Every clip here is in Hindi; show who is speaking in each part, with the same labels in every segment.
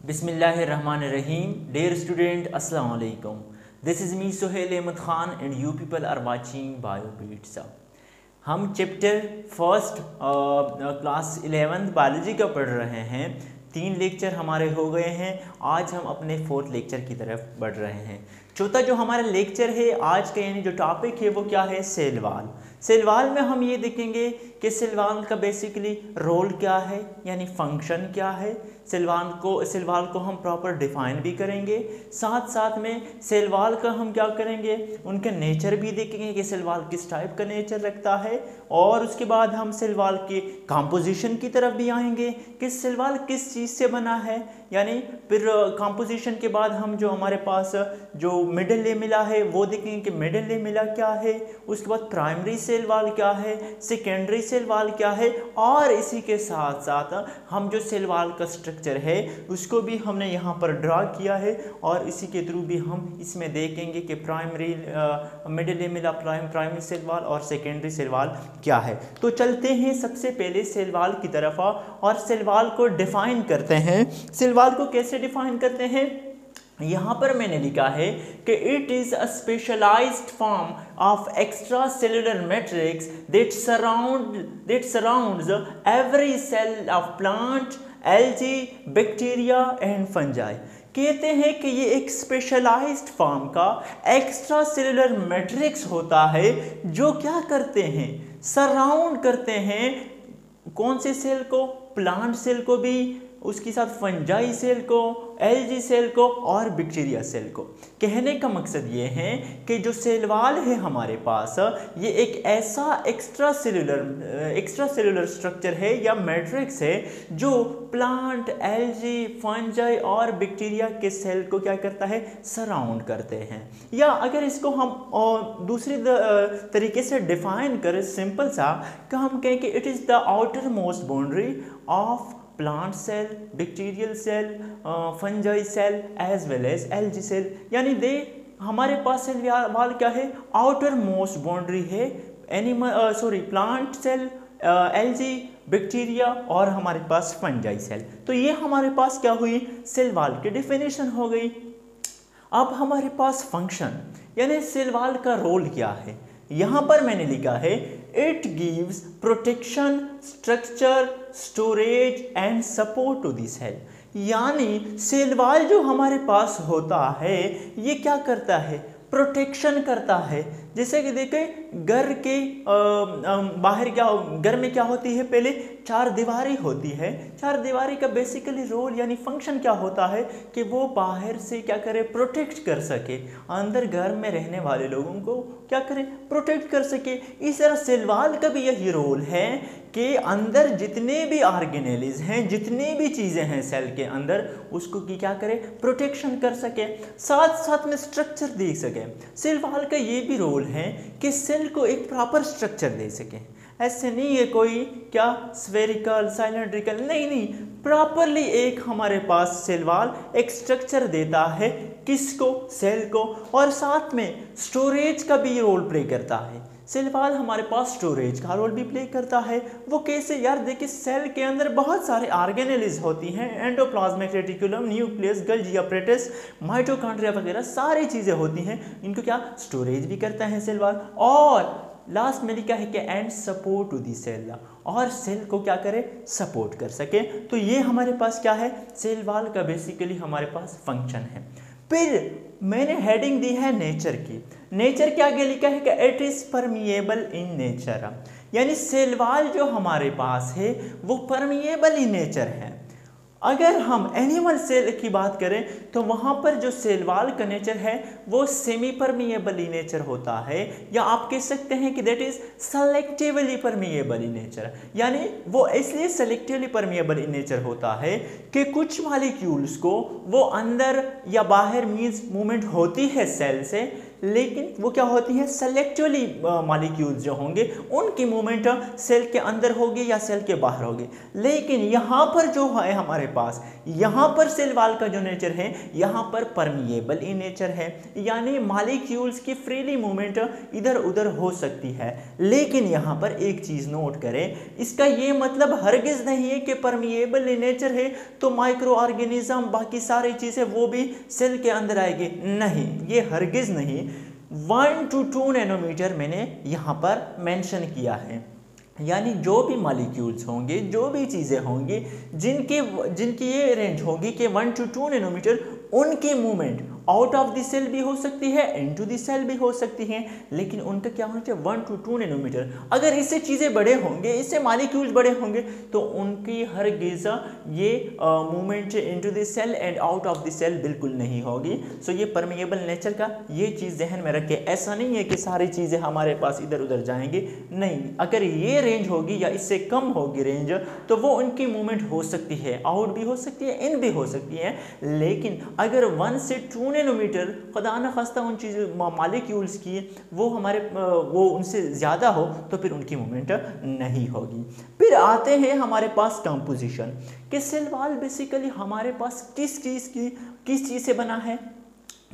Speaker 1: Bismillahirrahmanirrahim. Dear student, Assalamu alaikum. This is me Sohail Ahmed Khan and you people are watching BioBeats. हम chapter first class 11th biology का पढ़ रहे हैं। 3 लेक्चर हमारे हो गए हैं। आज हम अपने 4th लेक्चर की तरफ बढ़ रहे हैं। चौथा जो हमारा लेक्चर है आज का, यानी जो टॉपिक है वो क्या है, सेल वॉल। सेल वॉल में हम ये देखेंगे कि सेल वॉल का बेसिकली रोल क्या है, यानी फंक्शन क्या है। सेल वॉल को हम प्रॉपर डिफाइन भी करेंगे। साथ साथ में सेल वॉल का हम क्या करेंगे, उनके नेचर भी देखेंगे कि सेल वॉल किस टाइप का नेचर रखता है। और उसके बाद हम सेल वॉल के कंपोजिशन की तरफ भी आएंगे कि सेल वॉल किस चीज़ से बना है। यानी फिर कंपोजिशन के बाद हम जो हमारे पास जो मिडल लेमिला है वो देखेंगे कि मिडल लेमिला क्या है। उसके बाद प्राइमरी सेल वॉल क्या है, सेकेंडरी सेल वॉल क्या है, और इसी के साथ साथ हम जो सेल वॉल का स्ट्रक्चर है उसको भी हमने यहाँ पर ड्रा किया है। और इसी के थ्रू भी हम इसमें देखेंगे कि primary middle lamella primary cell wall और सेकेंडरी सेल वॉल क्या है। तो चलते हैं सबसे पहले सेल वॉल की तरफ और सेल वॉल को डिफाइन करते हैं। सेल वॉल को कैसे डिफाइन करते हैं, यहाँ पर मैंने लिखा है कि it is a specialised form of extra cellular matrix that surrounds every cell of plant, algae, bacteria and fungi. कहते हैं कि ये एक स्पेशलाइज्ड फॉर्म का एक्स्ट्रा सेलुलर मैट्रिक्स होता है जो क्या करते हैं, सराउंड करते हैं कौन से सेल को, प्लांट सेल को भी, उसके साथ फंजाई सेल को, एल्गी सेल को और बैक्टीरिया सेल को। कहने का मकसद ये है कि जो सेल वॉल है हमारे पास, ये एक ऐसा एक्स्ट्रा सेलुलर स्ट्रक्चर है या मैट्रिक्स है जो प्लांट, एल्गी, फंजाई और बैक्टीरिया के सेल को क्या करता है, सराउंड करते हैं। या अगर इसको हम दूसरी तरीके से डिफाइन करें सिंपल सा, कि हम कहें कि it is the outer most boundary of plant cell, bacterial cell, fungi cell as well as algae cell. यानी हमारे पास सेल वॉल क्या है, आउटर मोस्ट बाउंड्री है प्लांट सेल, एल्गी, बैक्टीरिया और हमारे पास फंजाई सेल। तो ये हमारे पास क्या हुई, सेल वॉल की डेफिनेशन हो गई। अब हमारे पास फंक्शन यानी सेल वॉल का रोल क्या है। यहाँ पर मैंने लिखा है it gives protection, structure, storage and support to the cell. यानी सेल वॉल जो हमारे पास होता है ये क्या करता है, प्रोटेक्शन करता है। जैसे कि देखें घर के बाहर घर में क्या होती है, पहले 4 दीवारी होती है। 4 दीवारी का बेसिकली रोल यानी फंक्शन क्या होता है कि वो बाहर से क्या करे, प्रोटेक्ट कर सके, अंदर घर में रहने वाले लोगों को क्या करे, प्रोटेक्ट कर सके। इस तरह सेल वॉल का भी यही रोल है कि अंदर जितने भी ऑर्गेनेलिज हैं, जितनी भी चीज़ें हैं सेल के अंदर, उसको की क्या करे, प्रोटेक्शन कर सके, साथ साथ में स्ट्रक्चर दे सके। सेल वॉल का ये भी रोल है कि सेल को एक प्रॉपर स्ट्रक्चर दे सके। ऐसे नहीं है कोई क्या स्फेरिकल, सिलेंड्रिकल, नहीं, प्रॉपरली एक हमारे पास सेल वॉल एक स्ट्रक्चर देता है, किसको, सेल को। और साथ में स्टोरेज का भी रोल प्ले करता है। सेल वॉल हमारे पास स्टोरेज का रोल भी प्ले करता है। वो कैसे यार, देखिए सेल के अंदर बहुत सारे ऑर्गेनेलिज होती हैं, endoplasmic reticulum, nucleus, Golgi apparatus, mitochondria वगैरह सारी चीज़ें होती हैं, इनको क्या स्टोरेज भी करता है सेल वॉल। और लास्ट में लिखा है कि and support to the cell, और सेल को क्या करे, सपोर्ट कर सके। तो ये हमारे पास क्या है, सेल वॉल का बेसिकली हमारे पास फंक्शन है। फिर मैंने हेडिंग दी है नेचर की। नेचर के आगे लिखा है कि it is permeable in nature. यानी सेल वॉल जो हमारे पास है वो परमिएबल इन नेचर है। अगर हम एनिमल सेल की बात करें तो वहाँ पर जो सेल वॉल का नेचर है वो सेमी परमिएबल इन नेचर होता है, या आप कह सकते हैं कि that is selectively permeable in nature. यानी वो इसलिए सेलेक्टिवली परमिएबल इन नेचर होता है कि कुछ मॉलिक्यूल्स को वो अंदर या बाहर मींस मूवमेंट होती है सेल से, लेकिन वो क्या होती है, सेलेक्टिवली मॉलिक्यूल्स जो होंगे उनकी मूवमेंट सेल के अंदर होगी या सेल के बाहर होगी। लेकिन यहाँ पर जो है हमारे पास, यहाँ पर सेल वॉल का जो नेचर है यहाँ पर परमिएबल इन नेचर है, यानी मॉलिक्यूल्स की फ्रीली मूवमेंट इधर उधर हो सकती है। लेकिन यहाँ पर एक चीज़ नोट करें, इसका ये मतलब हरगिज़ नहीं है कि परमिएबल इन नेचर है तो माइक्रो ऑर्गेनिज्म बाकी सारी चीज़ें वो भी सेल के अंदर आएगी, नहीं, ये हरगिज़ नहीं। 1 to 2 नैनोमीटर मैंने यहाँ पर मेंशन किया है, यानी जो भी मॉलिक्यूल्स होंगे, जो भी चीज़ें होंगी जिनकी ये रेंज होगी कि 1 to 2 नैनोमीटर, उनकी movement out of the cell भी हो सकती है, इनटू द सेल भी हो सकती हैं, लेकिन उनका क्या होना चाहिए, 1 to 2 नैनोमीटर। अगर इससे चीज़ें बड़े होंगे, इससे मॉलिक्यूल्स बड़े होंगे तो उनकी हर गिज़ा ये movement into the cell and out of the cell बिल्कुल नहीं होगी। सो ये परमिएबल नेचर का ये चीज़ ध्यान में रखें। ऐसा नहीं है कि सारी चीज़ें हमारे पास इधर उधर जाएंगी, नहीं, अगर ये रेंज होगी या इससे कम होगी रेंज तो वो उनकी मूवमेंट हो सकती है, आउट भी हो सकती है, इन भी हो सकती है। लेकिन अगर 1 से 2 नैनोमीटर खुदा न खास्ता उन चीज़ मॉलिक्यूल्स की वो उनसे ज़्यादा हो तो फिर उनकी मूवमेंट नहीं होगी। फिर आते हैं हमारे पास कंपोजिशन कि सेल वॉल बेसिकली हमारे पास किस चीज़ से बना है।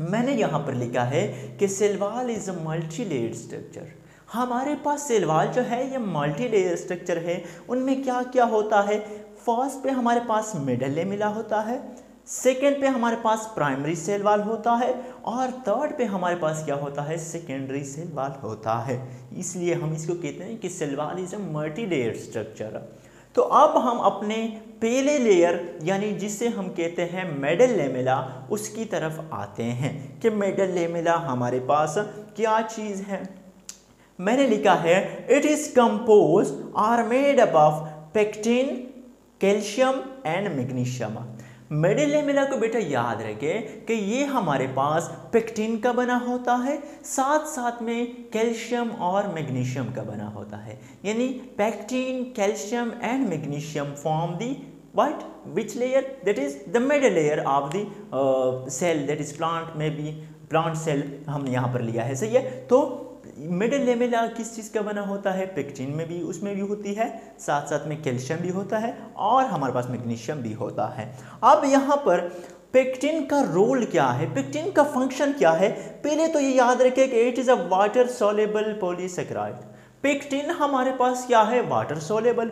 Speaker 1: मैंने यहाँ पर लिखा है कि cell wall is a multi layered structure. हमारे पास सेल वॉल जो है ये मल्टी लेयर स्ट्रक्चर है। उनमें क्या क्या होता है, फर्स्ट पे हमारे पास मिडल लेमिला होता है, सेकेंड पे हमारे पास प्राइमरी सेल वॉल होता है और थर्ड पे हमारे पास क्या होता है, सेकेंडरी सेल वॉल होता है। इसलिए हम इसको कहते हैं कि cell wall is a multi layer structure. तो अब हम अपने पहले लेयर यानी जिसे हम कहते हैं मिडल लेमिला उसकी तरफ आते हैं कि मिडल लेमिला हमारे पास क्या चीज़ है। मैंने लिखा है it is compose or made up of pectin, calcium and magnesium. Middle lamella को बेटा याद रखें कि ये हमारे पास पेक्टिन का बना होता है, साथ साथ में कैल्शियम और मैग्नीशियम का बना होता है। यानी pectin, calcium and magnesium form the which layer, that is the middle layer of the cell, that is plant, maybe plant cell हमने यहाँ पर लिया है, सही है। तो मिडिल लेमिला किस चीज़ का बना होता है, पेक्टिन में भी उसमें भी होती है, साथ साथ में कैल्शियम भी होता है और हमारे पास मैग्नीशियम भी होता है। अब यहाँ पर पेक्टिन का रोल क्या है, पेक्टिन का फंक्शन क्या है, पहले तो ये याद रखें कि it is a water soluble polysaccharide. Pectin हमारे पास क्या है, वाटर सोलेबल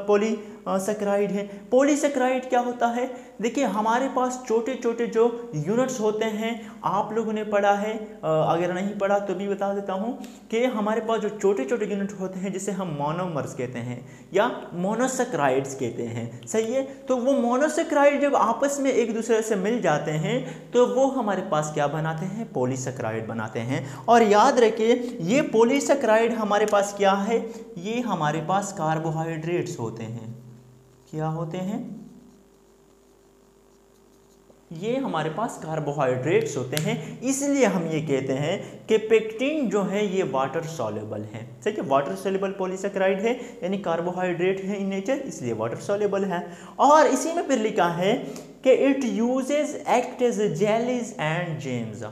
Speaker 1: पॉलीसेकेराइड है। पॉलीसेकेराइड क्या होता है, देखिए हमारे पास छोटे छोटे जो यूनिट्स होते हैं, आप लोगों ने पढ़ा है, अगर नहीं पढ़ा तो भी बता देता हूँ कि हमारे पास जो छोटे छोटे यूनिट होते हैं जिसे हम मोनोमर्स कहते हैं या मोनोसेकेराइड्स कहते हैं, सही है। तो वो मोनोसेकेराइड जब आपस में एक दूसरे से मिल जाते हैं तो वो हमारे पास क्या बनाते हैं, पॉलीसेकेराइड बनाते हैं। और याद रखिए ये पॉलीसेकेराइड हमारे पास क्या है, ये हमारे पास कार्बोहाइड्रेट्स होते हैं। क्या होते हैं, ये हमारे पास कार्बोहाइड्रेट्स होते हैं। इसलिए हम ये कहते हैं कि पेक्टिन जो है ये वाटर सॉल्युबल है, ठीक है, वाटर सॉल्युबल पॉलीसेकेराइड है, यानी कार्बोहाइड्रेट है इन नेचर, इसलिए वाटर सॉल्युबल है। और इसी में फिर लिखा है कि it uses act as jellies and jams.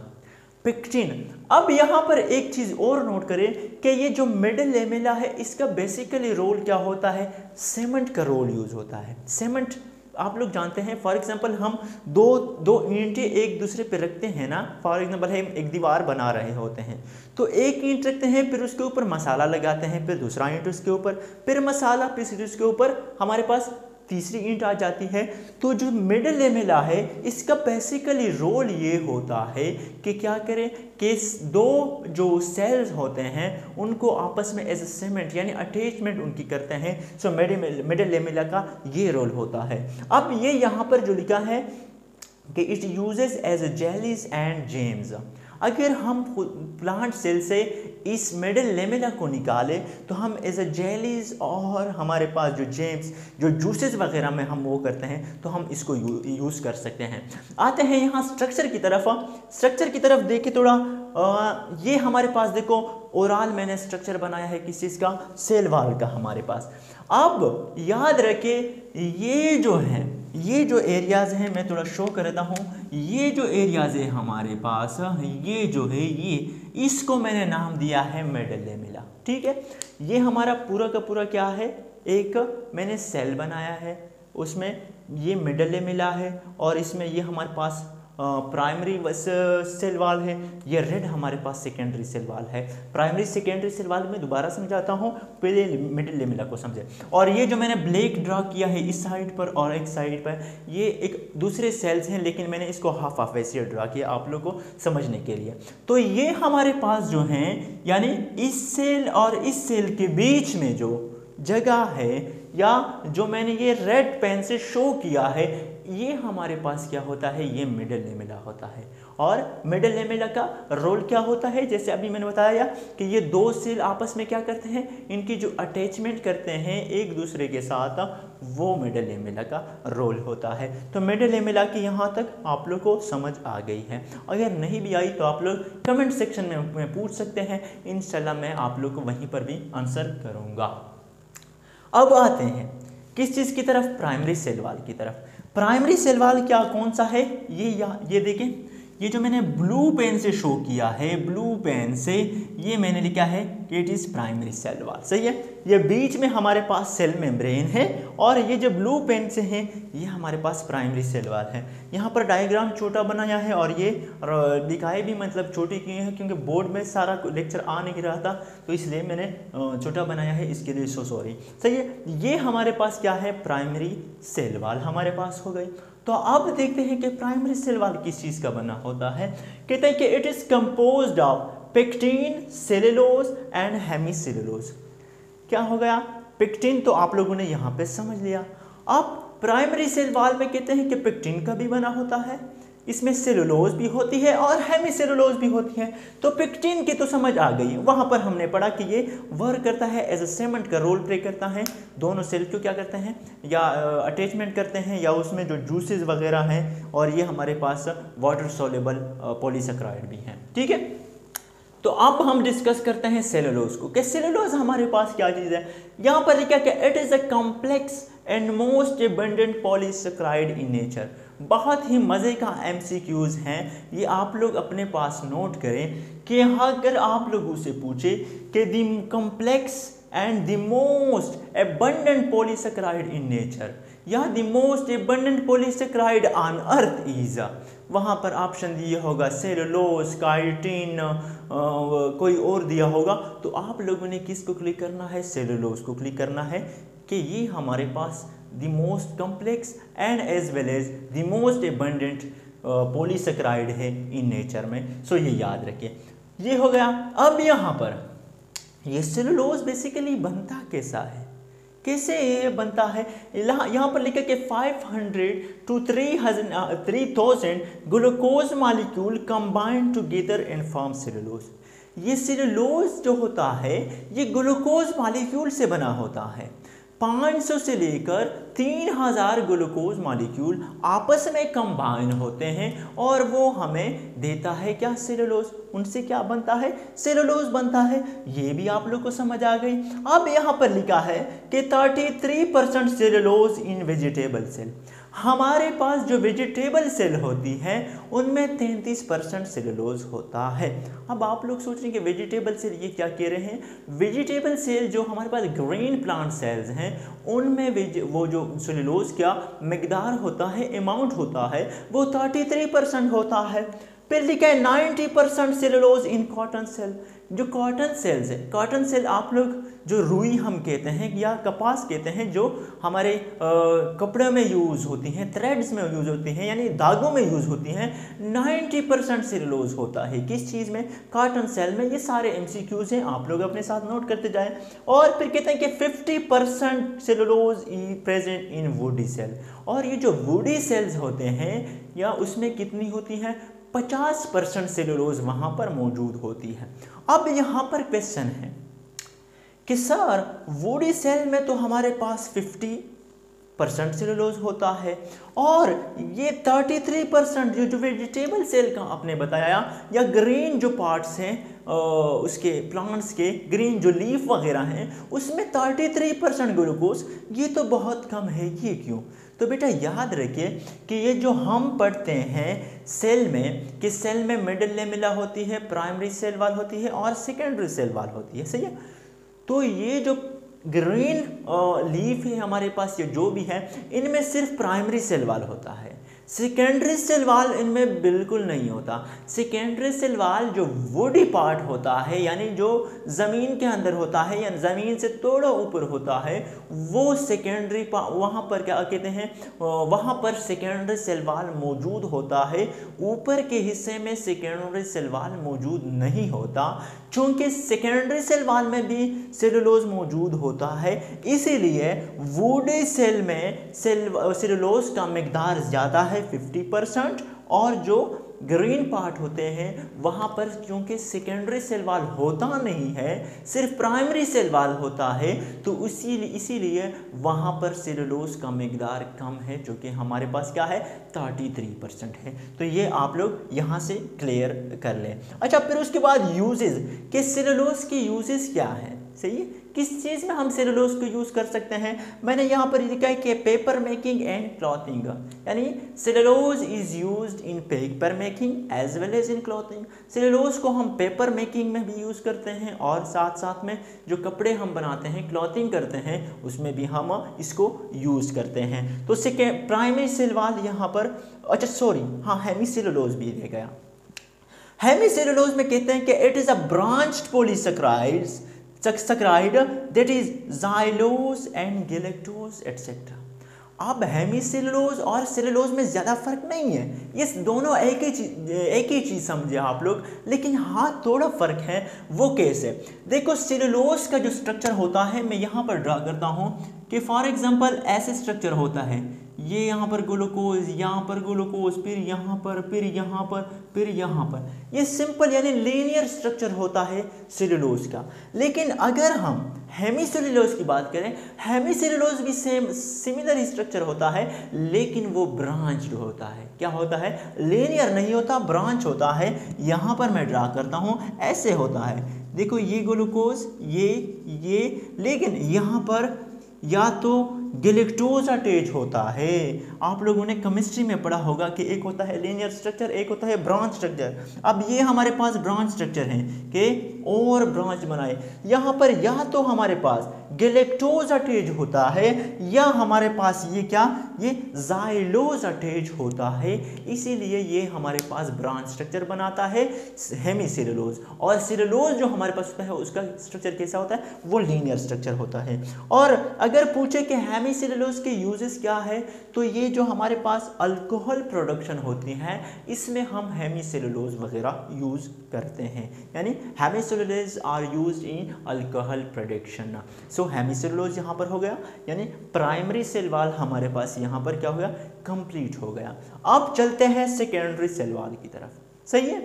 Speaker 1: Pectin, अब यहाँ पर एक चीज़ और नोट करें कि ये जो मिडिल लेमिला है इसका बेसिकली रोल क्या होता है, सीमेंट का रोल यूज होता है। सीमेंट आप लोग जानते हैं, फॉर एग्जांपल हम दो ईंटें एक दूसरे पे रखते हैं ना, फॉर एग्जांपल हम एक दीवार बना रहे होते हैं तो एक ईंट रखते हैं, फिर उसके ऊपर मसाला लगाते हैं, फिर दूसरा ईंट उसके ऊपर, फिर मसाला, फिर उसके ऊपर हमारे पास तीसरी ईंट आ जाती है। तो जो मिडिल लेमिला है इसका बेसिकली रोल ये होता है कि क्या करें कि दो जो सेल्स होते हैं उनको आपस में एज ए सीमेंट यानी अटैचमेंट उनकी करते हैं। सो मिडिल लेमिला का ये रोल होता है। अब ये यहाँ पर जो लिखा है कि it uses as jellies and jams. अगर हम प्लांट सेल से इस मिडिल लेमिला को निकालें तो हम एज अ जेलीज और हमारे पास जो जेम्स जो जूसेस वगैरह में हम वो करते हैं तो हम इसको यूज़ कर सकते हैं। आते हैं यहाँ स्ट्रक्चर की तरफ। स्ट्रक्चर की तरफ देखिए थोड़ा, ये हमारे पास देखो ओवरऑल मैंने स्ट्रक्चर बनाया है किस चीज़ का, सेल वॉल का हमारे पास। अब याद रखें ये जो है, ये जो एरियाज़ हैं, मैं थोड़ा शो कर देता हूँ, ये जो एरियाज़ है हमारे पास, ये जो है ये, इसको मैंने नाम दिया है मिडल लेमेला। ठीक है, ये हमारा पूरा का पूरा क्या है, एक मैंने सेल बनाया है, उसमें ये मिडल लेमेला है और इसमें ये हमारे पास प्राइमरी सेल वाल है, ये रेड हमारे पास सेकेंडरी सेल वाल है। प्राइमरी सेकेंडरी सेल वाल में दोबारा समझाता हूँ, पहले मिडिल लेमेला को समझे। और ये जो मैंने ब्लैक ड्रा किया है इस साइड पर और एक साइड पर, ये एक दूसरे सेल्स हैं, लेकिन मैंने इसको हाफ हाफ वैसे ड्रा किया आप लोगों को समझने के लिए। तो ये हमारे पास जो हैं, यानी इस सेल और इस सेल के बीच में जो जगह है, या जो मैंने ये रेड पेन से शो किया है, ये हमारे पास क्या होता है, ये मिडल लेमेला होता है। और मिडल लेमेला का रोल क्या होता है, जैसे अभी मैंने बताया कि ये दो सेल आपस में क्या करते हैं, इनकी जो अटैचमेंट करते हैं एक दूसरे के साथ, वो मिडल लेमेला का रोल होता है। तो मिडल लेमेला की यहाँ तक आप लोग को समझ आ गई है। अगर नहीं भी आई तो आप लोग कमेंट सेक्शन में पूछ सकते हैं, इंशाल्लाह मैं आप लोग को वहीं पर भी आंसर करूँगा। अब आते हैं किस चीज़ की तरफ, प्राइमरी सेल वाल की तरफ। प्राइमरी सेल वाल क्या कौन सा है, ये देखें, ये जो मैंने ब्लू पेन से शो किया है, ब्लू पेन से ये मैंने लिखा है कि it is primary cell wall. सही है, ये बीच में हमारे पास सेल मेम्ब्रेन है और ये जो ब्लू पेन से है ये हमारे पास प्राइमरी सेल वाल है। यहाँ पर डायग्राम छोटा बनाया है और ये दिखाए भी मतलब छोटी की है, क्योंकि बोर्ड में सारा लेक्चर आ नहीं रहा था तो इसलिए मैंने छोटा बनाया है, इसके लिए सो सॉरी। सही है, ये हमारे पास क्या है, प्राइमरी सेल वाल हमारे पास हो गई। तो अब देखते हैं कि प्राइमरी सेल वाल किस चीज़ का बना होता है। कहते हैं कि it is composed of pectin, cellulose and hemicellulose. क्या हो गया, पेक्टिन तो आप लोगों ने यहाँ पे समझ लिया। अब प्राइमरी सेल वाल में कहते हैं कि पेक्टिन का भी बना होता है, इसमें सेलुलोज भी होती है और हेमीसेलुलोज भी होती है। तो पेक्टिन की तो समझ आ गई, वहाँ पर हमने पढ़ा कि ये वर्क करता है एज अ सीमेंट का रोल प्ले करता है, दोनों सेल को क्या करते हैं, या अटैचमेंट करते हैं, या उसमें जो जूसेस वगैरह हैं, और ये हमारे पास वाटर सोल्यूबल पॉलीसेकेराइड भी हैं। ठीक है, तो अब हम डिस्कस करते हैं सेलुलोज को, कि सेलुलोज हमारे पास क्या चीज़ है। यहाँ पर लिखा कि it is a complex and most abundant polysaccharide in nature. बहुत ही मज़े का MCQs हैं, ये आप लोग अपने पास नोट करें कि अगर आप लोगों से पूछे कि the complex and the most abundant polysaccharide in nature या the most abundant polysaccharide on earth is, वहाँ पर ऑप्शन दिया होगा सेलुलोज, काइटिन, कोई और दिया होगा, तो आप लोगों ने किसको क्लिक करना है, सेलुलोज को क्लिक करना है, कि ये हमारे पास the most complex and as well as the most abundant polysaccharide है इन नेचर में। सो ये याद रखिए, ये हो गया। अब यहाँ पर ये सेलुलोज बेसिकली बनता कैसा है, कैसे ये बनता है, यहाँ पर लिखा कि 500 to 3000 glucose molecule combined together and form cellulose. ये सेलुलोज जो होता है ये ग्लूकोज मॉलिक्यूल से बना होता है। 500 से लेकर 3000 ग्लूकोज मॉलिक्यूल आपस में कंबाइन होते हैं और वो हमें देता है क्या, सेलुलोज। उनसे क्या बनता है, सेलुलोज बनता है। ये भी आप लोग को समझ आ गई। अब यहाँ पर लिखा है कि 33% सेलुलोज इन वेजिटेबल सेल। हमारे पास जो वेजिटेबल सेल होती हैं उनमें 33% सेलुलोज होता है। अब आप लोग सोच रहे हैं कि वेजिटेबल सेल ये क्या कह रहे हैं, वेजिटेबल सेल जो हमारे पास ग्रीन प्लांट सेल्स हैं उनमें वो जो सेलुलोज का मिकदार होता है, अमाउंट होता है, वो 33% होता है। फिर लिखा है 90% सेलुलोज इन कॉटन सेल। जो कॉटन सेल्स है, कॉटन सेल आप लोग जो रुई हम कहते हैं या कपास कहते हैं, जो हमारे कपड़े में यूज़ होती हैं, थ्रेड्स में यूज़ होती हैं, यानी धागों में यूज़ होती हैं, 90% सेलुलोज होता है। किस चीज़ में, कॉटन सेल में। ये सारे MCQs हैं, आप लोग अपने साथ नोट करते जाएं। और फिर कहते हैं कि 50% cellulose present in woody cell. और ये जो वुडी सेल्स होते हैं या उसमें कितनी होती हैं, 50% सेलुलोज वहाँ पर मौजूद होती है। अब यहाँ पर क्वेश्चन है कि सर वुडी सेल में तो हमारे पास 50 परसेंट सेलुलोज होता है। और ये 33% जो वेजिटेबल सेल का आपने बताया या ग्रीन जो पार्ट्स हैं उसके प्लांट्स के ग्रीन जो लीफ वगैरह हैं उसमें 33% ग्लूकोज, ये तो बहुत कम है, ये क्यों? तो बेटा याद रखिए कि ये जो हम पढ़ते हैं सेल में कि सेल में मिडिल लेमिला होती है, प्राइमरी सेल वॉल होती है और सेकेंडरी सेल वॉल होती है, सही है। तो ये जो ग्रीन लीफ है हमारे पास, ये जो भी है इनमें सिर्फ प्राइमरी सेल वॉल होता है, सेकेंडरी सेल वॉल इनमें बिल्कुल नहीं होता। सेकेंडरी सेल वॉल जो वुडी पार्ट होता है यानी जो ज़मीन के अंदर होता है या ज़मीन से थोड़ा ऊपर होता है, वो सेकेंडरी वहाँ पर क्या कहते हैं, वहाँ पर सेकेंडरी सेल वॉल मौजूद होता है। ऊपर के हिस्से में सेकेंडरी सेल वॉल मौजूद नहीं होता, चूँकि सेकेंडरी सेल वॉल में भी सेलुलोज मौजूद होता है, इसीलिए वुडी सेल में सेलुलोज का मिकदार ज़्यादा है 50%, और जो ग्रीन पार्ट होते हैं वहाँ पर क्योंकि सेकेंडरी सेल वॉल होता नहीं है, सिर्फ प्राइमरी सेल वॉल होता है, तो इसीलिए वहाँ पर सेलुलोज का मिकदार कम है, जो कि हमारे पास क्या है 33% है। तो ये आप लोग यहाँ से क्लियर कर लें। अच्छा, फिर उसके बाद यूजेस कि सेलुलोज की यूजेस क्या है, सही है, किस चीज़ में हम सेलुलोज को यूज़ कर सकते हैं। मैंने यहाँ पर लिखा है कि पेपर मेकिंग एंड क्लॉथिंग, यानी cellulose is used in paper making as well as in clothing. Cellulose को हम पेपर मेकिंग में भी यूज़ करते हैं और साथ साथ में जो कपड़े हम बनाते हैं, क्लॉथिंग करते हैं, उसमें भी हम इसको यूज़ करते हैं। तो प्राइमरी सेल वॉल यहाँ पर, अच्छा सॉरी, हाँ हेमीसेलुलोज भी रह गया। हेमीसेलुलोज में कहते हैं कि it is a branched polysaccharides saccharide that is xylose and galactose etc. अब हेमीसेलुलोज और सेलुलोज में ज़्यादा फर्क नहीं है, ये दोनों एक ही चीज़ समझे आप लोग, लेकिन हाँ थोड़ा फर्क है। वो कैसे? देखो, सेलुलोज का जो स्ट्रक्चर होता है मैं यहाँ पर ड्रा करता हूँ कि फॉर एग्जांपल ऐसे स्ट्रक्चर होता है, ये यहाँ पर ग्लूकोज, यहाँ पर ग्लूकोज, फिर यहाँ पर, फिर यहाँ पर, फिर यहाँ पर, ये सिंपल यानी लीनियर स्ट्रक्चर होता है सेलुलोज का। लेकिन अगर हम हेमीसेलुलोज की बात करें, हेमीसेलुलोज भी सिमिलर स्ट्रक्चर होता है, लेकिन वो ब्रांच्ड होता है। क्या होता है? लीनियर नहीं होता, ब्रांच होता है। यहाँ पर मैं ड्रा करता हूँ, ऐसे होता है, देखो ये ग्लूकोज, ये, लेकिन यहाँ पर या तो गैलेक्टोज अटैच होता है। आप लोगों ने केमिस्ट्री में पढ़ा होगा कि एक होता है लीनियर स्ट्रक्चर, एक होता है ब्रांच स्ट्रक्चर। अब ये हमारे पास ब्रांच स्ट्रक्चर है कि और ब्रांच बनाए, यहाँ पर या तो हमारे पास गैलेक्टोज अटैच होता है या हमारे पास ये क्या, ये जाइलोज अटैच होता है, इसीलिए ये हमारे पास ब्रांच स्ट्रक्चर बनाता है हेमीसेलुलोज। और सेलुलोज जो हमारे पास होता है उसका स्ट्रक्चर कैसा होता है? वो लीनियर स्ट्रक्चर होता है। और अगर पूछे कि हेमीसेलुलोज के यूजेस क्या है, तो ये जो हमारे पास अल्कोहल प्रोडक्शन होती है इसमें हम हेमीसेलुलोज वगैरह यूज करते हैं, यानी hemicellulose are used in alcohol production. So hemicellulose यहाँ पर हो गया, यानी प्राइमरी सेल वॉल हमारे पास यहाँ पर क्या हो गया, कंप्लीट हो गया। अब चलते हैं सेकेंडरी सेल वॉल की तरफ, सही है।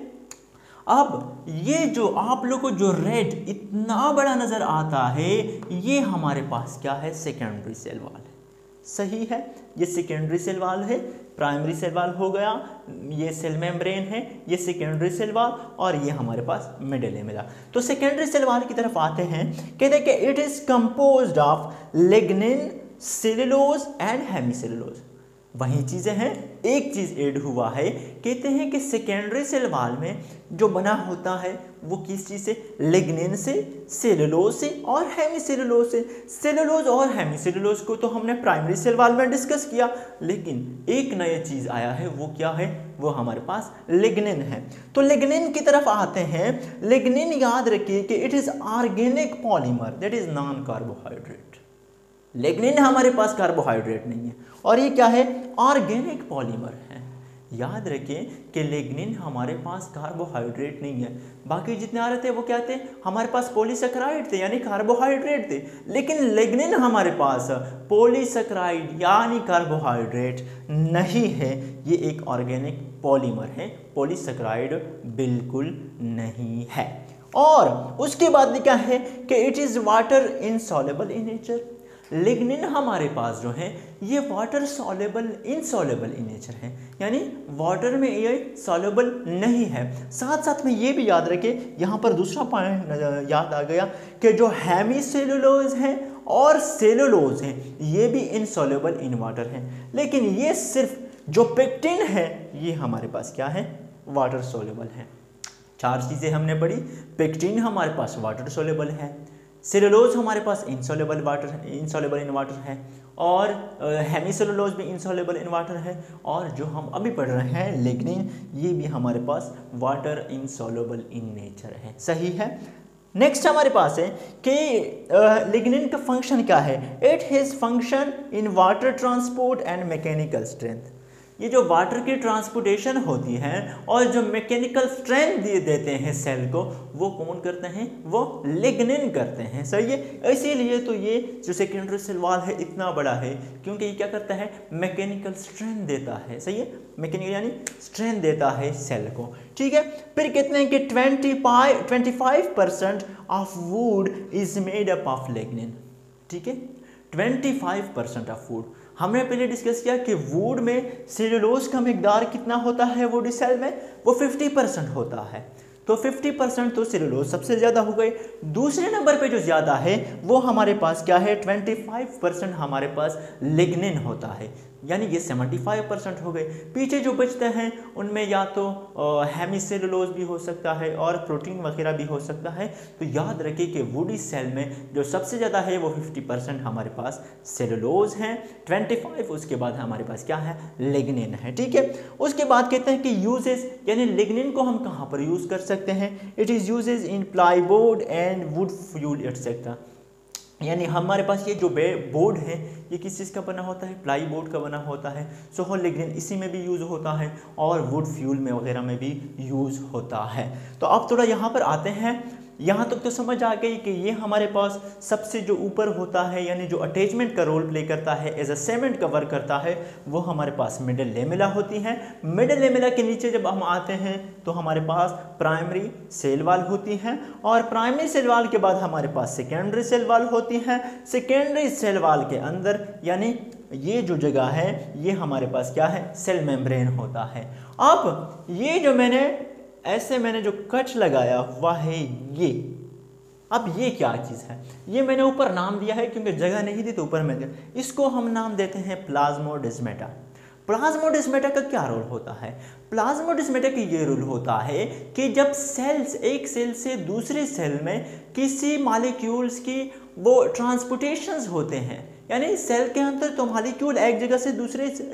Speaker 1: अब ये जो आप लोग को जो रेड इतना बड़ा नजर आता है, ये हमारे पास क्या है, सेकेंडरी सेल वॉल है, सही है। ये सेकेंडरी सेल वॉल है, प्राइमरी सेल वॉल हो गया, ये सेल मेम्ब्रेन है, ये सेकेंडरी सेल वॉल, और ये हमारे पास मिडिल है मिला। तो सेकेंडरी सेल वॉल की तरफ आते हैं, कहते हैं कि it is composed of lignin, cellulose and hemicellulose. वही चीज़ें हैं, एक चीज़ ऐड हुआ है, कहते हैं कि सेकेंडरी सेल वॉल में जो बना होता है वो किस चीज़ से, लिग्निन से, सेलुलोज से और हेमीसेलुलोज से। सेलुलोज और हेमीसेलुलोज को तो हमने प्राइमरी सेल वॉल में डिस्कस किया, लेकिन एक नई चीज़ आया है, वो क्या है, वो हमारे पास लिग्निन है। तो लिग्निन की तरफ आते हैं। लिग्निन याद रखिए कि it is organic polymer that is non carbohydrate. Lignin हमारे पास कार्बोहाइड्रेट नहीं है, और ये क्या है, ऑर्गेनिक पॉलीमर है। याद रखिए कि लिग्निन हमारे पास कार्बोहाइड्रेट नहीं है। बाकी जितने आ रहे थे वो क्या थे, हमारे पास पॉलीसेकेराइड थे यानी कार्बोहाइड्रेट थे, लेकिन लिग्निन हमारे पास पॉलीसेकेराइड यानी कार्बोहाइड्रेट नहीं है। ये एक ऑर्गेनिक पॉलीमर है, पॉलीसेकेराइड बिल्कुल नहीं है। और उसके बाद क्या है कि it is water insoluble in nature. Lignin हमारे पास जो है ये water soluble insoluble in nature है, यानी वाटर में ये सॉल्युबल नहीं है। साथ साथ में ये भी याद रखें, यहाँ पर दूसरा पॉइंट याद आ गया कि जो हेमीसेलुलोज है और सेलुलोज हैं ये भी इनसॉल्युबल इन वाटर हैं, लेकिन ये सिर्फ जो पेक्टिन है ये हमारे पास क्या है, वाटर सॉल्युबल है। चार चीज़ें हमने पढ़ी, पेक्टिन हमारे पास वाटर सॉल्युबल है, सेलुलोज हमारे पास इनसॉल्युबल इन वाटर है, और हेमीसेलुलोज भी इनसॉल्युबल इन वाटर है, और जो हम अभी पढ़ रहे हैं लिग्निन ये भी हमारे पास वाटर इनसॉल्युबल इन नेचर है। सही है। नेक्स्ट हमारे पास है कि लिग्निन का फंक्शन क्या है। It has function in water transport and mechanical strength. ये जो वाटर की ट्रांसपोर्टेशन होती है और जो मैकेनिकल स्ट्रेंथ देते हैं सेल को, वो कौन करते हैं, वो लिग्निन करते हैं। सही है। इसीलिए तो ये जो सेकेंडरी सेल वॉल है इतना बड़ा है, क्योंकि ये क्या करता है, मैकेनिकल स्ट्रेंथ देता है। सही है, मैकेनिकल यानी स्ट्रेंथ देता है सेल को। ठीक है। फिर कहते हैं कि 25% of would is made up of lignin. ठीक है, 25% ऑफ वुड। हमने पहले डिस्कस किया कि वुड में सेलुलोज का मिकदार कितना होता है, वुड सेल में वो 50% होता है। तो 50% तो सेलुलोज सबसे ज़्यादा हो गए। दूसरे नंबर पे जो ज़्यादा है वो हमारे पास क्या है, 25% हमारे पास लिग्निन होता है, यानी ये 75% हो गए। पीछे जो बचते हैं उनमें या तो हेमीसेलुलोज भी हो सकता है और प्रोटीन वगैरह भी हो सकता है। तो याद रखिए कि वुडी सेल में जो सबसे ज़्यादा है वो 50% हमारे पास सेलुलोज हैं, 25 उसके बाद हमारे पास क्या है, लिग्निन है। ठीक है। उसके बाद कहते हैं कि यूजेस, यानी लिग्निन को हम कहाँ पर यूज़ कर सकते हैं। It is uses in plyboard and wood fuel etcetera. यानी हमारे पास ये जो बोर्ड है ये किस चीज़ का बना होता है, प्लाई बोर्ड का बना होता है। सो लिग्निन इसी में भी यूज़ होता है और वुड फ्यूल में वगैरह में भी यूज़ होता है। तो अब थोड़ा यहाँ पर आते हैं, यहाँ तक तो समझ आ गई कि ये हमारे पास सबसे जो ऊपर होता है, यानी जो अटैचमेंट का रोल प्ले करता है, एज अ सेमेंट कवर करता है, वो हमारे पास मिडल लेमेला होती है। मिडल लेमेला के नीचे जब हम आते हैं तो हमारे पास प्राइमरी सेल वॉल होती है, और प्राइमरी सेल वॉल के बाद हमारे पास सेकेंडरी सेल वॉल होती है। सेकेंडरी सेल वॉल के अंदर यानी ये जो जगह है ये हमारे पास क्या है, सेल मेम्ब्रेन होता है। अब ये जो मैंने जो कट लगाया हुआ है ये, अब ये क्या चीज़ है, ये मैंने ऊपर नाम दिया है क्योंकि जगह नहीं दी तो ऊपर में दिया। इसको हम नाम देते हैं प्लाज्मोडेस्माटा। प्लाज्मोडेस्माटा का क्या रोल होता है, प्लाज्मोडेस्माटा का ये रोल होता है कि जब सेल्स एक सेल से दूसरे सेल में किसी मॉलिक्यूल्स की वो ट्रांसपोर्टेशंस होते हैं, यानी सेल के अंदर तो मॉलिक्यूल एक जगह से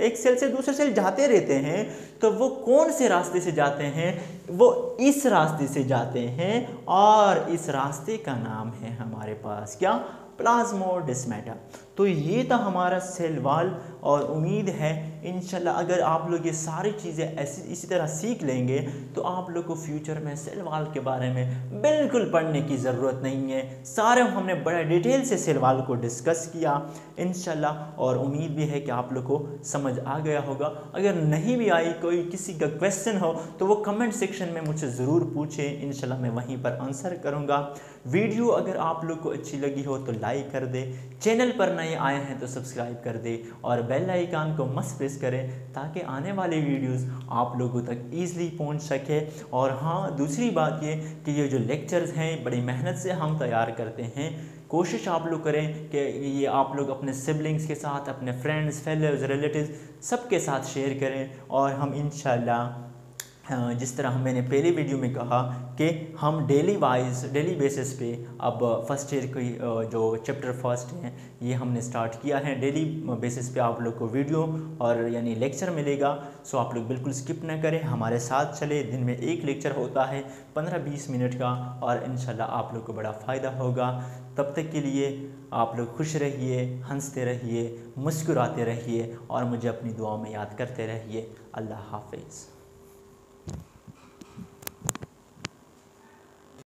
Speaker 1: एक सेल से दूसरे सेल जाते रहते हैं, तो वो कौन से रास्ते से जाते हैं, वो इस रास्ते से जाते हैं, और इस रास्ते का नाम है हमारे पास क्या, प्लाज्मोडेस्माटा। तो ये था हमारा सेल वॉल, और उम्मीद है इंशाल्लाह अगर आप लोग ये सारी चीज़ें इसी तरह सीख लेंगे तो आप लोग को फ्यूचर में सेल वॉल के बारे में बिल्कुल पढ़ने की ज़रूरत नहीं है। सारे हमने बड़े डिटेल से सेल वॉल को डिस्कस किया इंशाल्लाह, और उम्मीद भी है कि आप लोग को समझ आ गया होगा। अगर नहीं भी आई, कोई किसी का क्वेश्चन हो तो वो कमेंट सेक्शन में मुझसे ज़रूर पूछें, इंशाल्लाह मैं वहीं पर आंसर करूँगा। वीडियो अगर आप लोग को अच्छी लगी हो तो लाइक कर दे, चैनल पर नए आए हैं तो सब्सक्राइब कर दे, और बेल आइकन को मस्ट प्रेस करें ताकि आने वाली वीडियोस आप लोगों तक ईज़िली पहुंच सके। और हाँ, दूसरी बात ये कि ये जो लेक्चर्स हैं बड़ी मेहनत से हम तैयार करते हैं। कोशिश आप लोग करें कि ये आप लोग अपने सिबलिंग्स के साथ, अपने फ्रेंड्स, फेलोज, रिलेटिव्स सबके साथ शेयर करें, और हम इंशाल्लाह जिस तरह मैंने पहले वीडियो में कहा कि हम डेली बेसिस पे अब फर्स्ट ईयर की जो चैप्टर फर्स्ट हैं ये हमने स्टार्ट किया है। डेली बेसिस पे आप लोग को वीडियो और यानी लेक्चर मिलेगा। सो आप लोग बिल्कुल स्किप ना करें, हमारे साथ चले। दिन में एक लेक्चर होता है 15-20 मिनट का, और इंशाल्लाह आप लोग को बड़ा फ़ायदा होगा। तब तक के लिए आप लोग खुश रहिए, हंसते रहिए, मुस्कुराते रहिए, और मुझे अपनी दुआ में याद करते रहिए। अल्लाह हाफिज़।